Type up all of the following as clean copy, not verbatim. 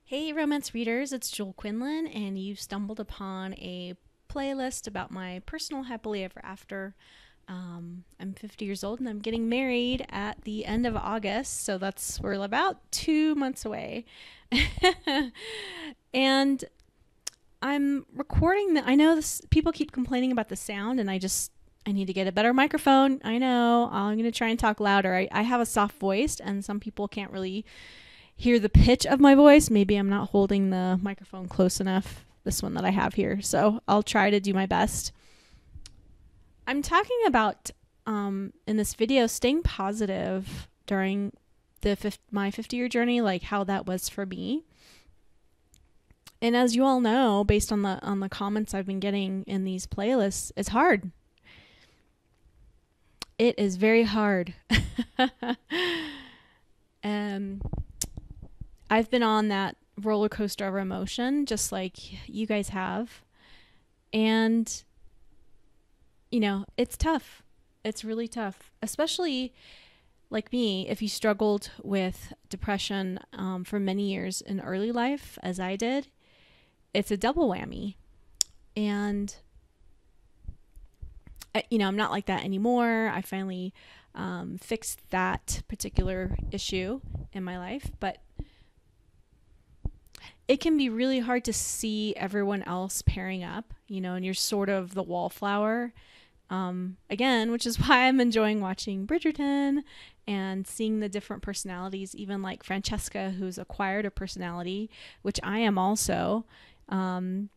Hey, romance readers, it's Joel Quinlan, and you stumbled upon a playlist about my personal happily ever after. I'm 50 years old and I'm getting married at the end of August, so we're about 2 months away. And I'm recording I know people keep complaining about the sound, and I need to get a better microphone. I know. I'm going to try and talk louder. I have a soft voice, and some people can't really hear the pitch of my voice. Maybe I'm not holding the microphone close enough, this one that I have here. So I'll try to do my best. I'm talking about, in this video, staying positive during my 50-year journey, like how that was for me. And as you all know, based on the comments I've been getting in these playlists, it's hard. It is very hard. I've been on that roller coaster of emotion, just like you guys have. And, it's tough. It's really tough, especially like me, if you struggled with depression for many years in early life, as I did. It's a double whammy. And, I'm not like that anymore. I finally fixed that particular issue in my life, but it can be really hard to see everyone else pairing up, and you're sort of the wallflower. Again, which is why I'm enjoying watching Bridgerton and seeing the different personalities, even like Francesca, who's acquired a personality, which I am also. And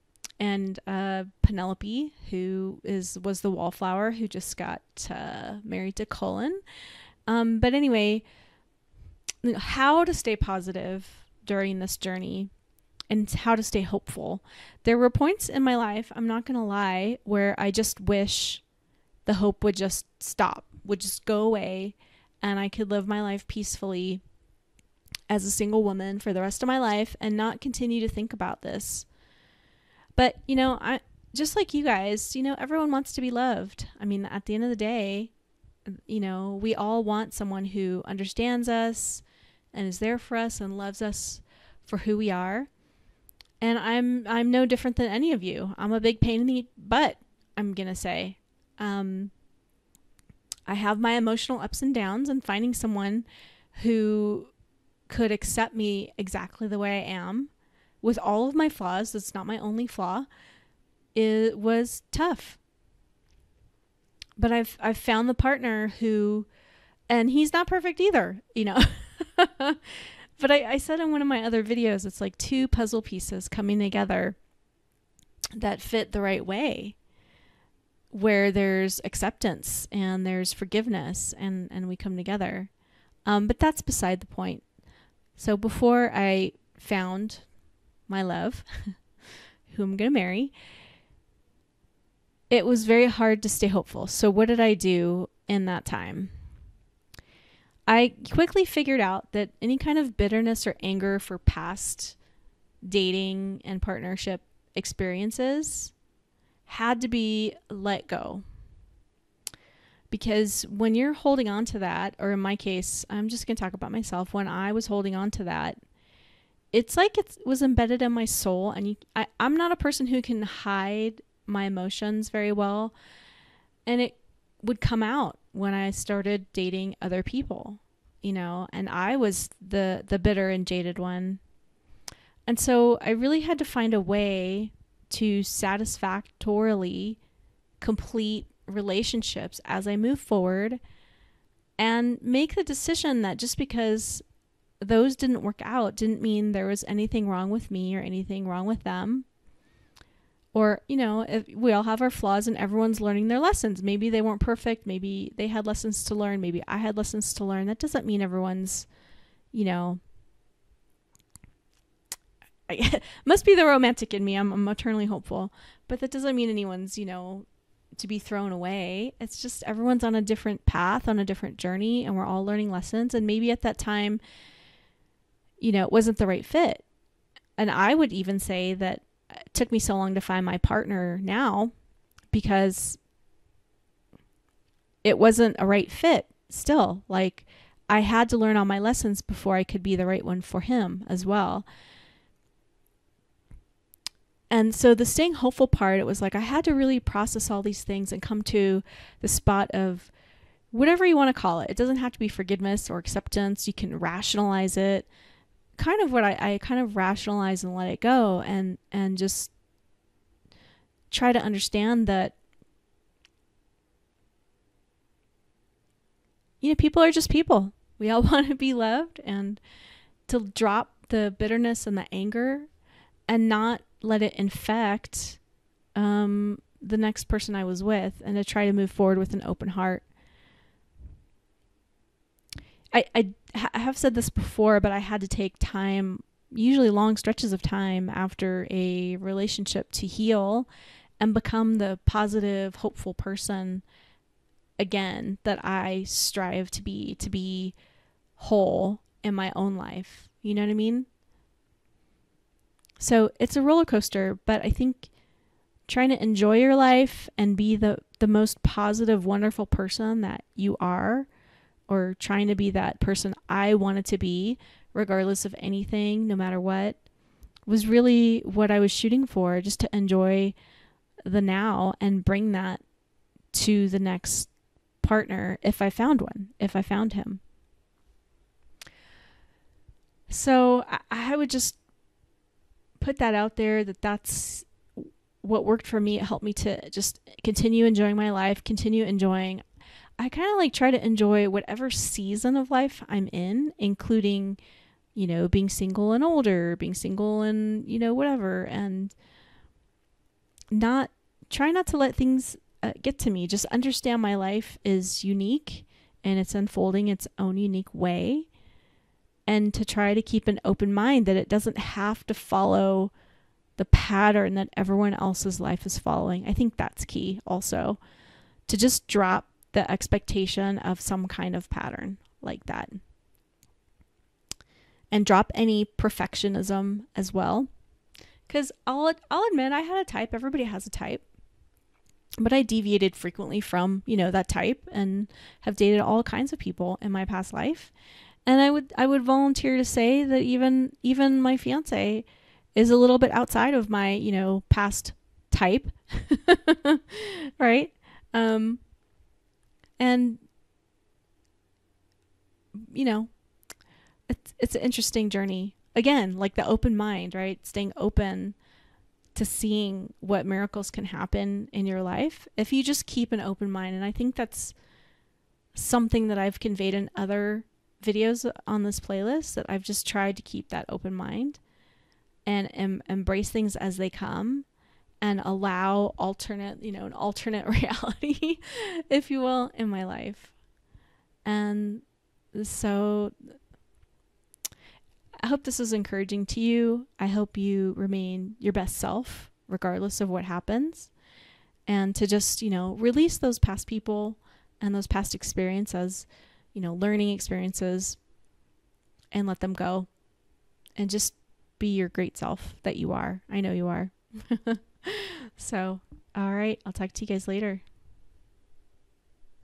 Penelope, who was the wallflower who just got married to Cullen. But anyway, how to stay positive during this journey and how to stay hopeful. There were points in my life, I'm not going to lie, where I just wish the hope would just stop, would just go away, and I could live my life peacefully as a single woman for the rest of my life and not continue to think about this. But, I just like you guys, everyone wants to be loved. I mean, at the end of the day, we all want someone who understands us and is there for us and loves us for who we are. And I'm no different than any of you. I'm a big pain in the butt, I'm going to say. I have my emotional ups and downs, and finding someone who could accept me exactly the way I am with all of my flaws, that's not my only flaw, it was tough. But I've found the partner who, and he's not perfect either, But I said in one of my other videos, it's like two puzzle pieces coming together that fit the right way, where there's acceptance and there's forgiveness and we come together. But that's beside the point. So before I found my love, who I'm going to marry, it was very hard to stay hopeful. So what did I do in that time? I quickly figured out that any kind of bitterness or anger for past dating and partnership experiences had to be let go. Because when you're holding on to that, or in my case, I'm just going to talk about myself, when I was holding on to that, it's like it was embedded in my soul. And I'm not a person who can hide my emotions very well. And it would come out when I started dating other people, and I was the bitter and jaded one. And so I really had to find a way to satisfactorily complete relationships as I move forward, and make the decision that just because those didn't work out didn't mean there was anything wrong with me or anything wrong with them. Or, if we all have our flaws and everyone's learning their lessons. Maybe they weren't perfect. Maybe they had lessons to learn. Maybe I had lessons to learn. That doesn't mean everyone's, must be the romantic in me. I'm eternally hopeful. But that doesn't mean anyone's, to be thrown away. It's just everyone's on a different path, on a different journey, and we're all learning lessons. And maybe at that time, it wasn't the right fit. And I would even say that it took me so long to find my partner now because it wasn't a right fit still. Like, I had to learn all my lessons before I could be the right one for him as well. And so the staying hopeful part, it was like I had to really process all these things and come to the spot of whatever you want to call it. It doesn't have to be forgiveness or acceptance. You can rationalize it. Kind of what I kind of rationalize and let it go, and just try to understand that, you know, people are just people. We all want to be loved, and to drop the bitterness and the anger and not let it infect the next person I was with, and to try to move forward with an open heart. I have said this before, but I had to take time, usually long stretches of time after a relationship, to heal and become the positive, hopeful person again that I strive to be whole in my own life. You know what I mean? So it's a roller coaster, but I think trying to enjoy your life and be the most positive, wonderful person that you are, or trying to be that person I wanted to be, regardless of anything, no matter what, was really what I was shooting for, just to enjoy the now and bring that to the next partner if I found one, if I found him. So I would just put that out there, that's what worked for me. It helped me to just continue enjoying my life, continue enjoying. I kind of like try to enjoy whatever season of life I'm in, including, you know, being single and older, being single and, you know, whatever, and try not to let things get to me. Just understand my life is unique and it's unfolding its own unique way, and to try to keep an open mind that it doesn't have to follow the pattern that everyone else's life is following. I think that's key also, to just drop the expectation of some kind of pattern like that, and drop any perfectionism as well. Because I'll admit I had a type. Everybody has a type, but I deviated frequently from, you know, that type, and have dated all kinds of people in my past life. And I would volunteer to say that even my fiance is a little bit outside of my, you know, past type, right? And, you know, it's an interesting journey. Again, like the open mind, right? Staying open to seeing what miracles can happen in your life if you just keep an open mind. And I think that's something that I've conveyed in other videos on this playlist, that I've just tried to keep that open mind and embrace things as they come, and allow an alternate reality, if you will, in my life. And so I hope this is encouraging to you. I hope you remain your best self, regardless of what happens, and to just, you know, release those past people and those past experiences, you know, learning experiences, and let them go, and just be your great self that you are. I know you are. So, all right, I'll talk to you guys later.